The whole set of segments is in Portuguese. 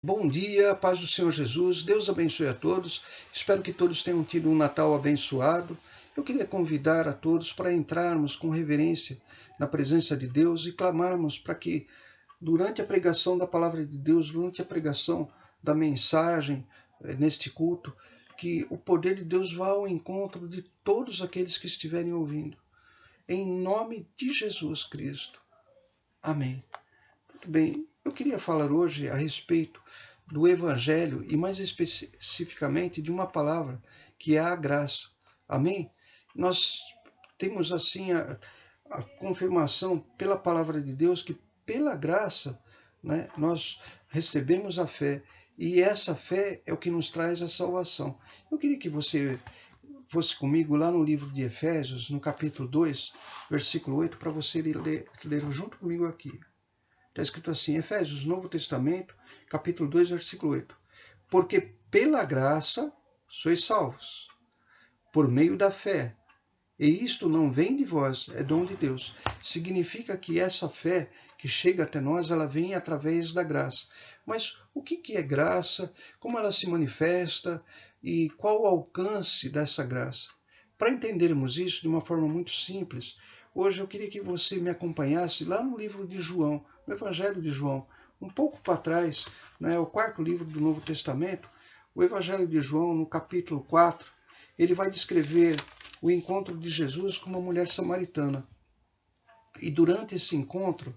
Bom dia, paz do Senhor Jesus, Deus abençoe a todos, espero que todos tenham tido um Natal abençoado. Eu queria convidar a todos para entrarmos com reverência na presença de Deus e clamarmos para que, durante a pregação da palavra de Deus, durante a pregação da mensagem neste culto, que o poder de Deus vá ao encontro de todos aqueles que estiverem ouvindo. Em nome de Jesus Cristo. Amém. Muito bem, eu queria falar hoje a respeito do Evangelho e mais especificamente de uma palavra que é a graça. Amém? Nós temos assim a confirmação pela palavra de Deus que pela graça, né, nós recebemos a fé e essa fé é o que nos traz a salvação. Eu queria que você fosse comigo lá no livro de Efésios, no capítulo 2, versículo 8, para você ler junto comigo aqui. Está escrito assim, Efésios, Novo Testamento, capítulo 2, versículo 8. Porque pela graça sois salvos, por meio da fé. E isto não vem de vós, é dom de Deus. Significa que essa fé que chega até nós, ela vem através da graça. Mas o que é graça? Como ela se manifesta? E qual o alcance dessa graça? Para entendermos isso de uma forma muito simples, hoje eu queria que você me acompanhasse lá no livro de João, no Evangelho de João, um pouco para trás, né, o quarto livro do Novo Testamento, o Evangelho de João, no capítulo 4, ele vai descrever o encontro de Jesus com uma mulher samaritana. E durante esse encontro,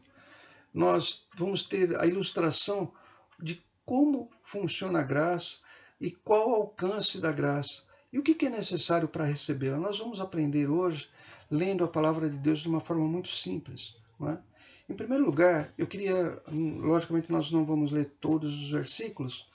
nós vamos ter a ilustração de como funciona a graça e qual o alcance da graça e o que é necessário para recebê-la. Nós vamos aprender hoje lendo a palavra de Deus de uma forma muito simples. Não é? Em primeiro lugar, eu queria, logicamente nós não vamos ler todos os versículos,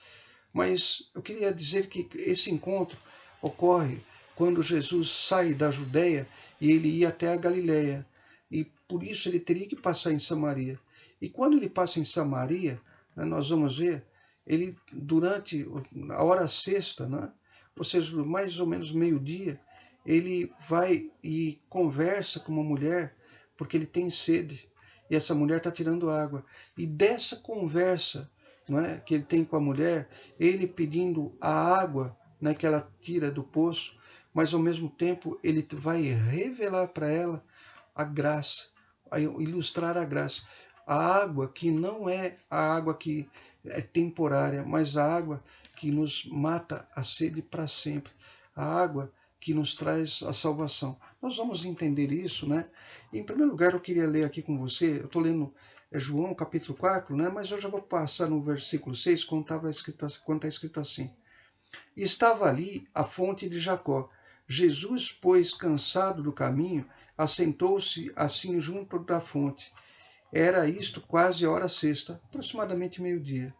mas eu queria dizer que esse encontro ocorre quando Jesus sai da Judéia e ele ia até a Galiléia. E por isso ele teria que passar em Samaria. E quando ele passa em Samaria, né, nós vamos ver, ele durante a hora sexta, né, ou seja, mais ou menos meio-dia, ele vai e conversa com uma mulher porque ele tem sede. E essa mulher está tirando água. E dessa conversa, não é, que ele tem com a mulher, ele pedindo a água, né, que ela tira do poço, mas ao mesmo tempo ele vai revelar para ela a graça, a ilustrar a graça. A água que não é a água que é temporária, mas a água que nos mata a sede para sempre. A água que nos traz a salvação. Nós vamos entender isso, né? Em primeiro lugar, eu queria ler aqui com você, eu estou lendo João capítulo 4, né? Mas eu já vou passar no versículo 6, quando está escrito assim. E estava ali a fonte de Jacó. Jesus, pois, cansado do caminho, assentou-se assim junto da fonte. Era isto quase a hora sexta, aproximadamente meio-dia.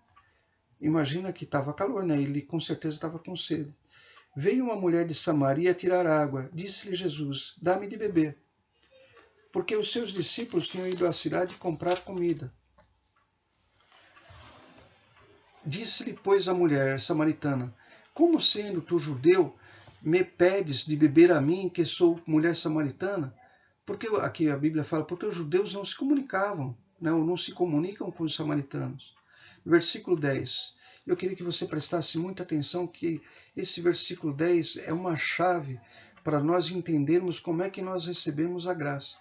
Imagina que estava calor, né? Ele com certeza estava com sede. Veio uma mulher de Samaria tirar água. Disse-lhe Jesus, dá-me de beber. Porque os seus discípulos tinham ido à cidade comprar comida. Disse-lhe, pois, a mulher samaritana, como sendo tu judeu, me pedes de beber a mim, que sou mulher samaritana? Porque aqui a Bíblia fala, porque os judeus não se comunicavam, não se comunicam com os samaritanos. Versículo 10. Eu queria que você prestasse muita atenção que esse versículo 10 é uma chave para nós entendermos como é que nós recebemos a graça.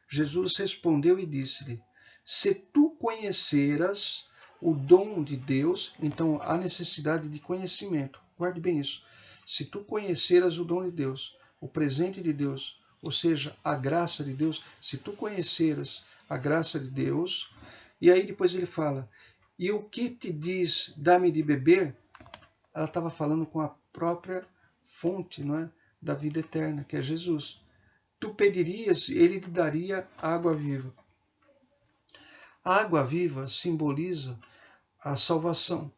Jesus respondeu e disse-lhe, se tu conheceras o dom de Deus, então há necessidade de conhecimento. Guarde bem isso. Se tu conheceras o dom de Deus, o presente de Deus, ou seja, a graça de Deus, se tu conheceras a graça de Deus, e aí depois ele fala, e o que te diz, dá-me de beber, ela estava falando com a própria fonte, não é, da vida eterna, que é Jesus. Tu pedirias, ele te daria água viva. A água viva simboliza a salvação.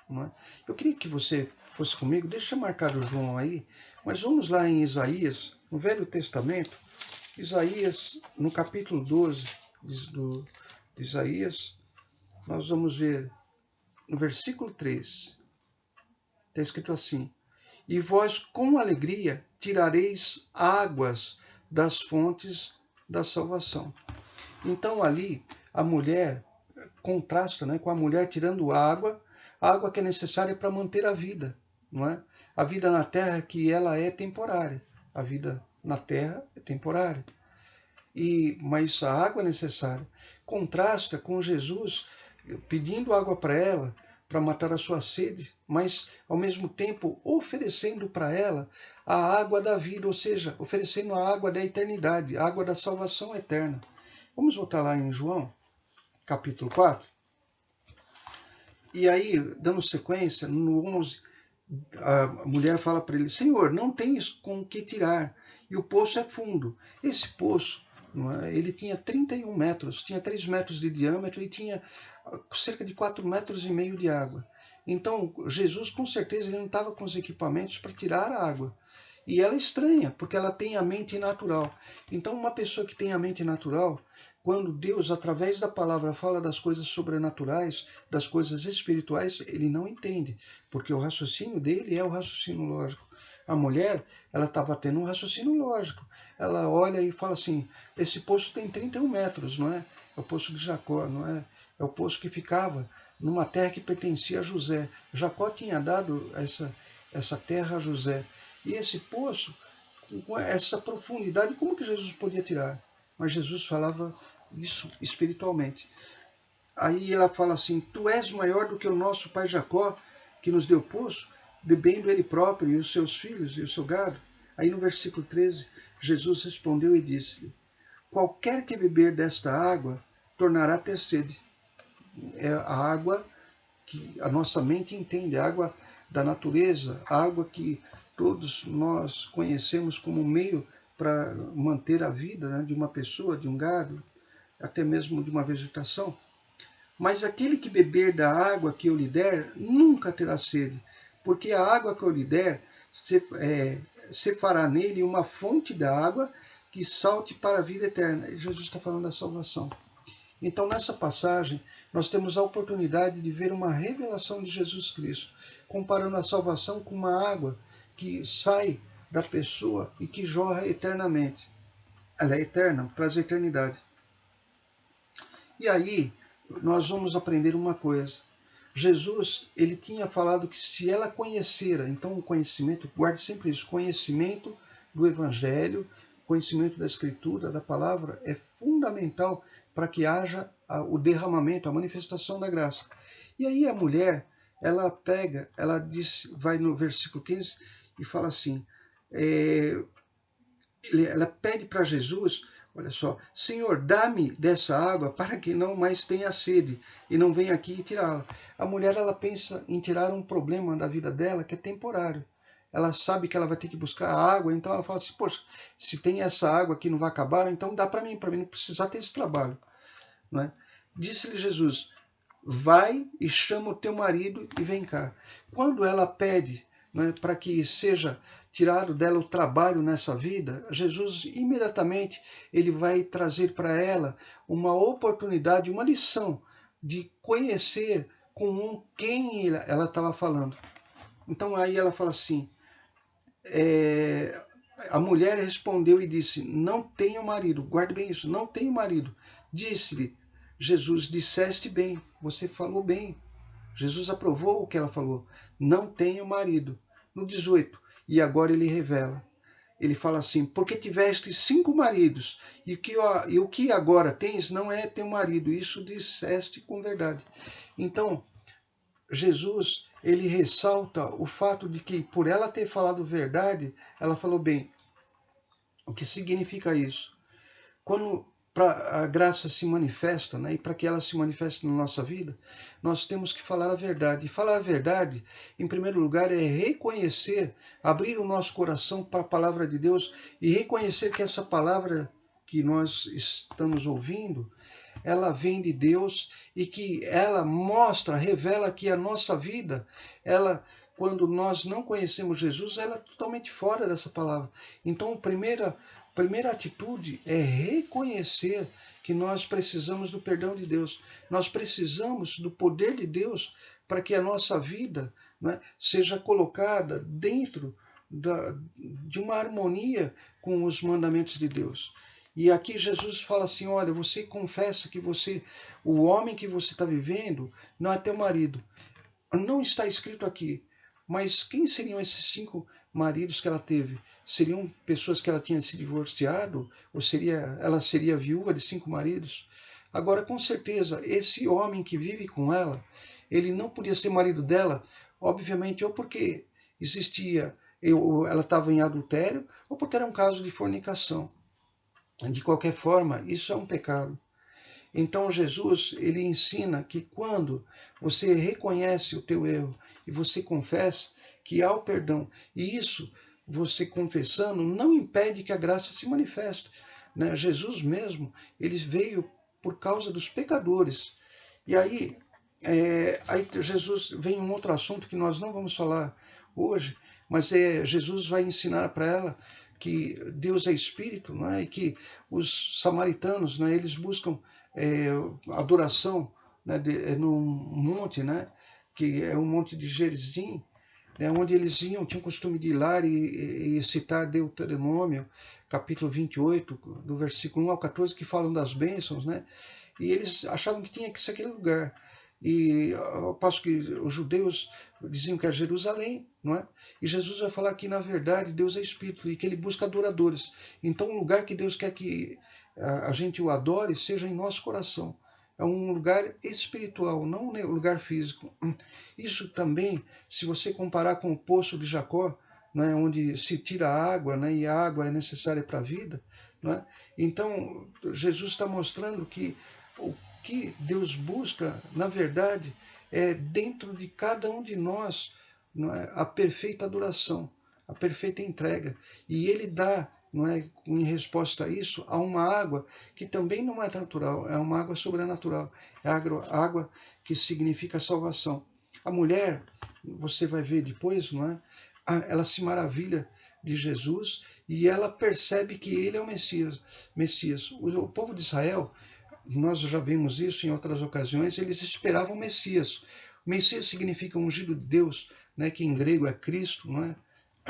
Não é? Eu queria que você fosse comigo, deixa marcar o João aí, mas vamos lá em Isaías, no Velho Testamento, Isaías, no capítulo 12 de Isaías, nós vamos ver no versículo 3, está escrito assim, e vós com alegria tirareis águas das fontes da salvação. Então ali a mulher contrasta, né, com a mulher tirando água a água que é necessária para manter a vida, não é? A vida na terra, que ela é temporária. A vida na terra é temporária. Mas a água é necessária. Contrasta com Jesus pedindo água para ela, para matar a sua sede, mas ao mesmo tempo oferecendo para ela a água da vida, ou seja, oferecendo a água da eternidade, a água da salvação eterna. Vamos voltar lá em João, capítulo 4. E aí, dando sequência, no 11, a mulher fala para ele: Senhor, não tens com que tirar, e o poço é fundo. Esse poço, ele tinha 31 metros, tinha 3 metros de diâmetro e tinha cerca de 4,5 metros de água. Então, Jesus, com certeza, ele não estava com os equipamentos para tirar a água. E ela é estranha, porque ela tem a mente natural. Então, uma pessoa que tem a mente natural, quando Deus, através da palavra, fala das coisas sobrenaturais, das coisas espirituais, ele não entende, porque o raciocínio dele é o raciocínio lógico. A mulher, ela estava tendo um raciocínio lógico. Ela olha e fala assim: esse poço tem 31 metros, não é? É o poço de Jacó, não é? É o poço que ficava numa terra que pertencia a José. Jacó tinha dado essa terra a José. E esse poço, com essa profundidade, como que Jesus podia tirar? Mas Jesus falava isso espiritualmente. Aí ela fala assim: tu és maior do que o nosso pai Jacó, que nos deu poço, bebendo ele próprio e os seus filhos e o seu gado. Aí no versículo 13, Jesus respondeu e disse-lhe: qualquer que beber desta água tornará a ter sede. É a água que a nossa mente entende, a água da natureza, a água que todos nós conhecemos como meio para manter a vida, né, de uma pessoa, de um gado, até mesmo de uma vegetação. Mas aquele que beber da água que eu lhe der, nunca terá sede, porque a água que eu lhe der se fará nele uma fonte de água que salte para a vida eterna. E Jesus está falando da salvação. Então, nessa passagem, nós temos a oportunidade de ver uma revelação de Jesus Cristo, comparando a salvação com uma água que sai da pessoa e que jorra eternamente. Ela é eterna, traz a eternidade. E aí, nós vamos aprender uma coisa. Jesus, ele tinha falado que se ela conhecera, então o conhecimento, guarde sempre isso, conhecimento do Evangelho, conhecimento da Escritura, da Palavra, é fundamental para que haja o derramamento, a manifestação da graça. E aí a mulher, ela pega, ela diz, vai no versículo 15 e fala assim, ela pede para Jesus, olha só: Senhor, dá-me dessa água para que não mais tenha sede e não venha aqui e tirá-la. A mulher, ela pensa em tirar um problema da vida dela que é temporário. Ela sabe que ela vai ter que buscar água, então ela fala assim: poxa, se tem essa água aqui não vai acabar, então dá para mim não precisar ter esse trabalho. Não é? Disse-lhe Jesus: vai e chama o teu marido e vem cá. Quando ela pede, né, para que seja tirado dela o trabalho nessa vida, Jesus imediatamente ele vai trazer para ela uma oportunidade, uma lição de conhecer com quem ela estava falando. Então aí ela fala assim, a mulher respondeu e disse: não tenho marido. Guarde bem isso, não tenho marido. Disse-lhe Jesus: disseste bem, você falou bem. Jesus aprovou o que ela falou. Não tenho marido. No 18, e agora ele revela. Ele fala assim: porque tiveste 5 maridos, e o que agora tens não é teu marido. Isso disseste com verdade. Então, Jesus, ele ressalta o fato de que, por ela ter falado verdade, ela falou bem. O que significa isso? Quando a graça se manifesta, né, e para que ela se manifeste na nossa vida, nós temos que falar a verdade. E falar a verdade, em primeiro lugar, é reconhecer, abrir o nosso coração para a palavra de Deus e reconhecer que essa palavra que nós estamos ouvindo, ela vem de Deus e que ela mostra, revela que a nossa vida, ela, quando nós não conhecemos Jesus, ela é totalmente fora dessa palavra. Então, a primeira atitude é reconhecer que nós precisamos do perdão de Deus. Nós precisamos do poder de Deus para que a nossa vida, né, seja colocada dentro de uma harmonia com os mandamentos de Deus. E aqui Jesus fala assim: olha, você confessa que o homem que você está vivendo não é teu marido. Não está escrito aqui, mas quem seriam esses 5 maridos que ela teve? Seriam pessoas que ela tinha se divorciado? Ou ela seria viúva de 5 maridos? Agora, com certeza, esse homem que vive com ela, ele não podia ser marido dela, obviamente, ou porque existia, ou ela estava em adultério, ou porque era um caso de fornicação. De qualquer forma, isso é um pecado. Então Jesus, ele ensina que quando você reconhece o teu erro e você confessa, que há o perdão, e isso, você confessando, não impede que a graça se manifeste. Né? Jesus mesmo, ele veio por causa dos pecadores. E aí Jesus vem um outro assunto que nós não vamos falar hoje, mas Jesus vai ensinar para ela que Deus é Espírito, não é? E que os samaritanos, né, eles buscam é, adoração, né, num monte, né, que é o monte de Gerizim, né, onde eles tinham costume de ir lá e citar Deuteronômio, capítulo 28, do versículo 1 ao 14, que falam das bênçãos, né, e eles achavam que tinha que ser aquele lugar. E ao passo que os judeus diziam que é Jerusalém, não é? E Jesus vai falar que, na verdade, Deus é Espírito e que ele busca adoradores. Então, o lugar que Deus quer que a gente o adore seja em nosso coração. É um lugar espiritual, não um lugar físico. Isso também, se você comparar com o poço de Jacó, né, onde se tira a água, né, e a água é necessária para a vida, né? Então, Jesus está mostrando que o que Deus busca, na verdade, é dentro de cada um de nós, não é, a perfeita adoração, a perfeita entrega. E Ele dá, não é, em resposta a isso, a uma água que também não é natural, é uma água sobrenatural, é a água que significa salvação. A mulher, você vai ver depois, não é? Ela se maravilha de Jesus e ela percebe que ele é o Messias. O povo de Israel, nós já vimos isso em outras ocasiões, eles esperavam o Messias. O Messias significa ungido de Deus, né, que em grego é Cristo, não é?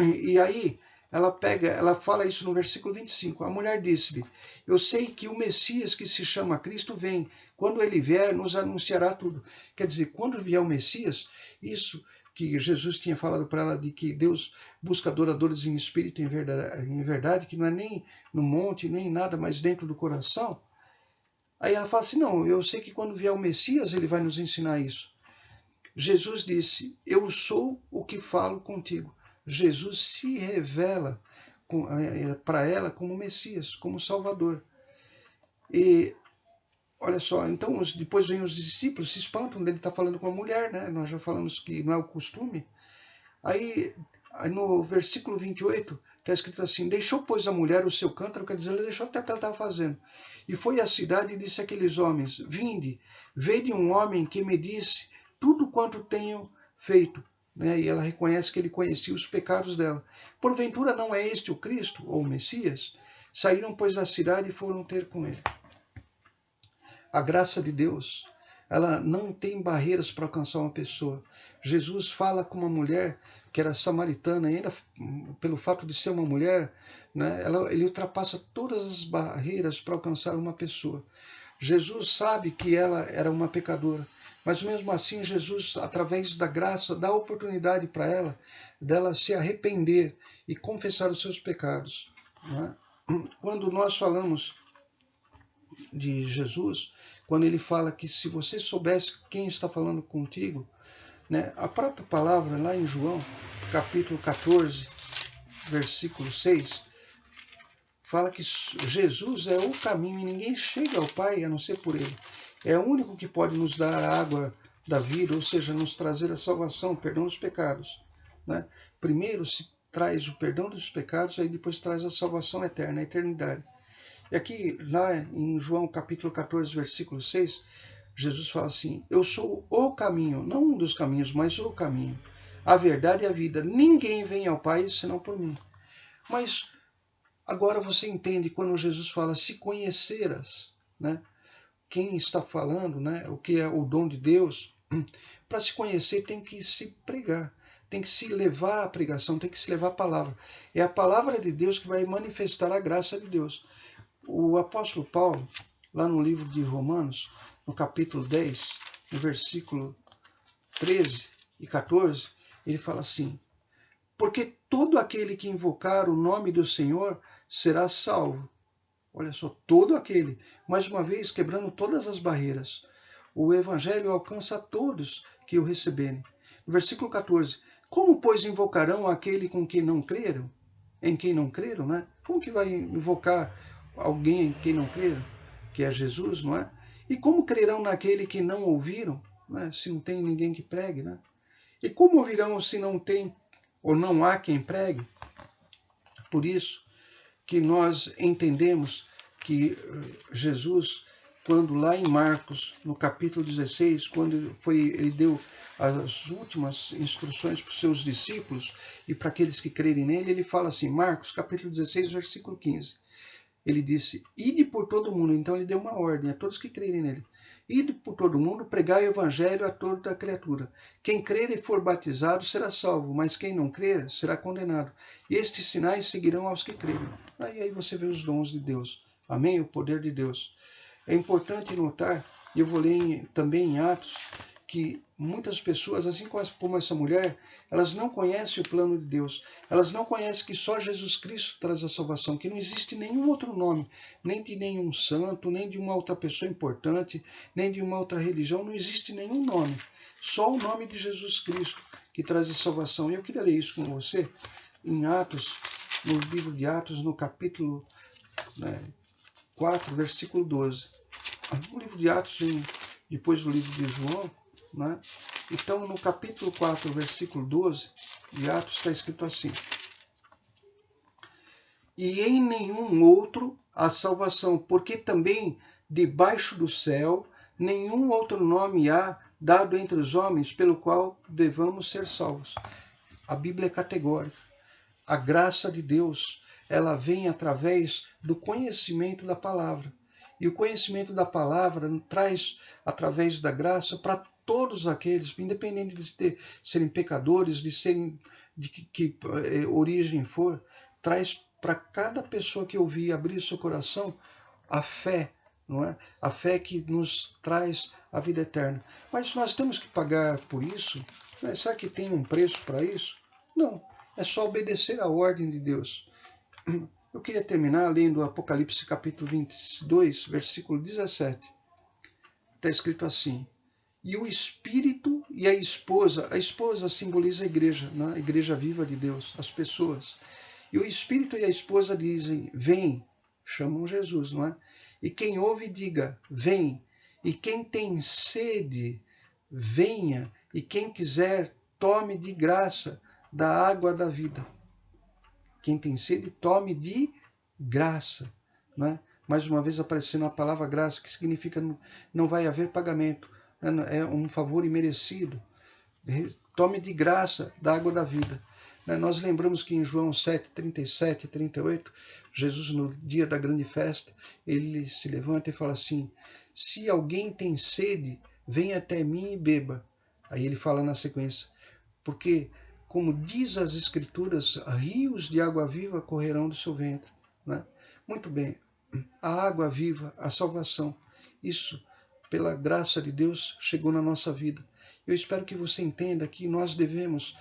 E aí ela fala isso no versículo 25. A mulher disse-lhe: Eu sei que o Messias que se chama Cristo vem. Quando ele vier, nos anunciará tudo. Quer dizer, quando vier o Messias, isso que Jesus tinha falado para ela de que Deus busca adoradores em espírito e em verdade, que não é nem no monte, nem nada, mas dentro do coração. Aí ela fala assim, não, eu sei que quando vier o Messias, ele vai nos ensinar isso. Jesus disse, eu sou o que falo contigo. Jesus se revela para ela como Messias, como Salvador. E olha só, então depois vem os discípulos, se espantam dele estar falando com a mulher, né? Nós já falamos que não é o costume. Aí no versículo 28, está escrito assim, deixou, pois, a mulher o seu cântaro, quer dizer, ela deixou até o que ela estava fazendo. E foi à cidade e disse àqueles homens, vinde, vede um homem que me disse tudo quanto tenho feito. Né? E ela reconhece que ele conhecia os pecados dela. Porventura não é este o Cristo, ou o Messias? Saíram, pois, da cidade e foram ter com ele. A graça de Deus, ela não tem barreiras para alcançar uma pessoa. Jesus fala com uma mulher que era samaritana, e ainda pelo fato de ser uma mulher, né, ele ultrapassa todas as barreiras para alcançar uma pessoa. Jesus sabe que ela era uma pecadora, mas mesmo assim Jesus, através da graça, dá oportunidade para ela, dela se arrepender e confessar os seus pecados. Né? Quando nós falamos de Jesus, quando ele fala que se você soubesse quem está falando contigo, né, a própria palavra lá em João, capítulo 14, versículo 6, fala que Jesus é o caminho e ninguém chega ao Pai a não ser por ele. É o único que pode nos dar a água da vida, ou seja, nos trazer a salvação, o perdão dos pecados. Né? Primeiro se traz o perdão dos pecados, aí depois traz a salvação eterna, a eternidade. E aqui, lá em João capítulo 14, versículo 6, Jesus fala assim, eu sou o caminho, não um dos caminhos, mas o caminho, a verdade e a vida. Ninguém vem ao Pai senão por mim. Mas agora você entende quando Jesus fala, se conheceras, né? Quem está falando, né? O que é o dom de Deus. Para se conhecer tem que se pregar, tem que se levar a pregação, tem que se levar a palavra. É a palavra de Deus que vai manifestar a graça de Deus. O apóstolo Paulo, lá no livro de Romanos, no capítulo 10, no versículo 13, e 14, ele fala assim: porque todo aquele que invocar o nome do Senhor será salvo. Olha só, todo aquele, mais uma vez, quebrando todas as barreiras. O evangelho alcança a todos que o receberem. No versículo 14, como, pois, invocarão aquele com quem não creram? Em quem não creram, né? Como que vai invocar alguém em quem não creram? Que é Jesus, não é? E como crerão naquele que não ouviram, né? Se não tem ninguém que pregue, né? E como ouvirão se não tem ou não há quem pregue? Por isso que nós entendemos que Jesus, quando lá em Marcos, no capítulo 16, quando ele deu as últimas instruções para os seus discípulos e para aqueles que crerem nele, ele fala assim, Marcos capítulo 16, versículo 15, ele disse, ide por todo mundo, então ele deu uma ordem a todos que crerem nele, ide por todo mundo, pregai o evangelho a toda criatura. Quem crer e for batizado será salvo, mas quem não crer será condenado. E estes sinais seguirão aos que crerem. Aí você vê os dons de Deus. Amém? O poder de Deus. É importante notar, e eu vou ler também em Atos, que muitas pessoas, assim como essa mulher, elas não conhecem o plano de Deus. Elas não conhecem que só Jesus Cristo traz a salvação, que não existe nenhum outro nome, nem de nenhum santo, nem de uma outra pessoa importante, nem de uma outra religião, não existe nenhum nome. Só o nome de Jesus Cristo que traz a salvação. E eu queria ler isso com você em Atos, no livro de Atos, no capítulo 4, versículo 12. No livro de Atos, depois do livro de João, né? Então, no capítulo 4, versículo 12 de Atos, está escrito assim: e em nenhum outro há salvação, porque também debaixo do céu nenhum outro nome há dado entre os homens pelo qual devamos ser salvos. A Bíblia é categórica. A graça de Deus, ela vem através do conhecimento da palavra. E o conhecimento da palavra traz, através da graça, para todos aqueles, independente de serem pecadores, de serem de que origem for, traz para cada pessoa que ouvir abrir seu coração a fé, não é? A fé que nos traz a vida eterna. Mas nós temos que pagar por isso? Será que tem um preço para isso? Não. É só obedecer à ordem de Deus. Eu queria terminar lendo Apocalipse capítulo 22, versículo 17. Está escrito assim: e o Espírito e a esposa simboliza a igreja, né? A igreja viva de Deus, as pessoas. E o Espírito e a esposa dizem, vem, chamam Jesus, não é? E quem ouve, diga, vem. E quem tem sede, venha. E quem quiser, tome de graça da água da vida. Quem tem sede, tome de graça. Não é? Mais uma vez aparecendo a palavra graça, que significa não vai haver pagamento. É um favor imerecido. Tome de graça da água da vida. Nós lembramos que em João 7, 37 e 38, Jesus, no dia da grande festa, ele se levanta e fala assim, se alguém tem sede, venha até mim e beba. Aí ele fala na sequência, porque, como diz as Escrituras, rios de água viva correrão do seu ventre. Né? Muito bem, a água viva, a salvação, isso, pela graça de Deus, chegou na nossa vida. Eu espero que você entenda que nós devemos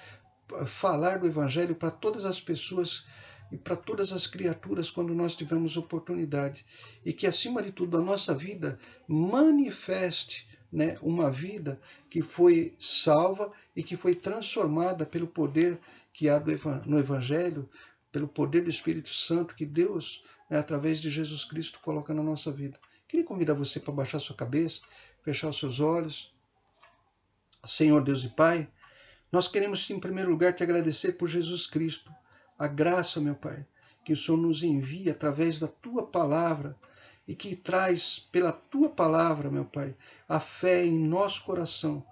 falar do Evangelho para todas as pessoas e para todas as criaturas quando nós tivermos oportunidade. E que, acima de tudo, a nossa vida manifeste, né, uma vida que foi salva e que foi transformada pelo poder que há no Evangelho, pelo poder do Espírito Santo que Deus, né, através de Jesus Cristo, coloca na nossa vida. Queria convidar você para baixar sua cabeça, fechar os seus olhos. Senhor Deus e Pai, nós queremos, em primeiro lugar, te agradecer por Jesus Cristo, a graça, meu Pai, que o Senhor nos envia através da Tua Palavra e que traz, pela Tua Palavra, meu Pai, a fé em nosso coração.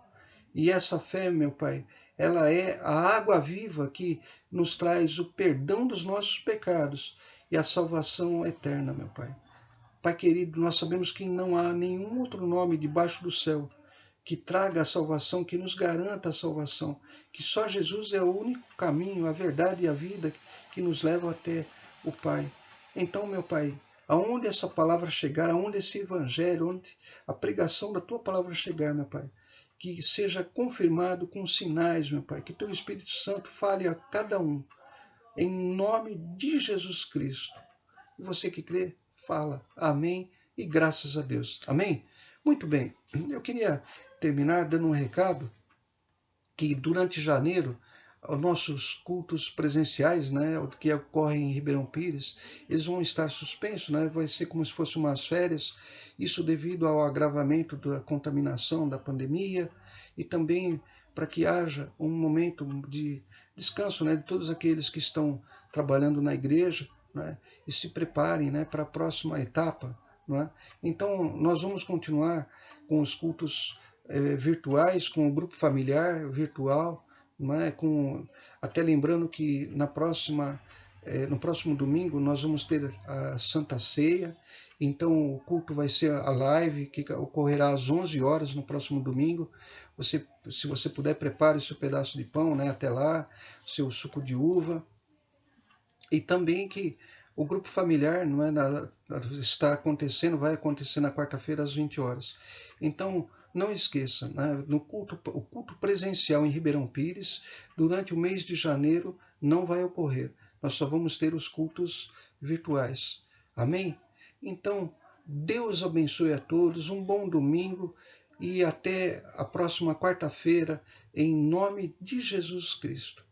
E essa fé, meu Pai, ela é a água viva que nos traz o perdão dos nossos pecados e a salvação eterna, meu Pai. Pai querido, nós sabemos que não há nenhum outro nome debaixo do céu que traga a salvação, que nos garanta a salvação, que só Jesus é o único caminho, a verdade e a vida que nos leva até o Pai. Então, meu Pai, aonde essa palavra chegar, aonde esse evangelho, onde a pregação da Tua palavra chegar, meu Pai, que seja confirmado com sinais, meu Pai, que Teu Espírito Santo fale a cada um, em nome de Jesus Cristo. E você que crê, fala amém e graças a Deus. Amém? Muito bem, eu queria terminar dando um recado que durante janeiro os nossos cultos presenciais, né, que ocorrem em Ribeirão Pires, eles vão estar suspensos, né, vai ser como se fossem umas férias, isso devido ao agravamento da contaminação da pandemia e também para que haja um momento de descanso, né, de todos aqueles que estão trabalhando na igreja, né, e se preparem, né, para a próxima etapa. Né? Então, nós vamos continuar com os cultos virtuais, com o grupo familiar virtual, não é? Até lembrando que no próximo domingo nós vamos ter a Santa Ceia, então o culto vai ser a live que ocorrerá às 11 horas no próximo domingo. Se você puder, prepare seu pedaço de pão, né, até lá, seu suco de uva, e também que o grupo familiar não é, está acontecendo, vai acontecer na quarta-feira às 20 horas. Então, não esqueça, né, o culto presencial em Ribeirão Pires, durante o mês de janeiro, não vai ocorrer. Nós só vamos ter os cultos virtuais. Amém? Então, Deus abençoe a todos, um bom domingo e até a próxima quarta-feira, em nome de Jesus Cristo.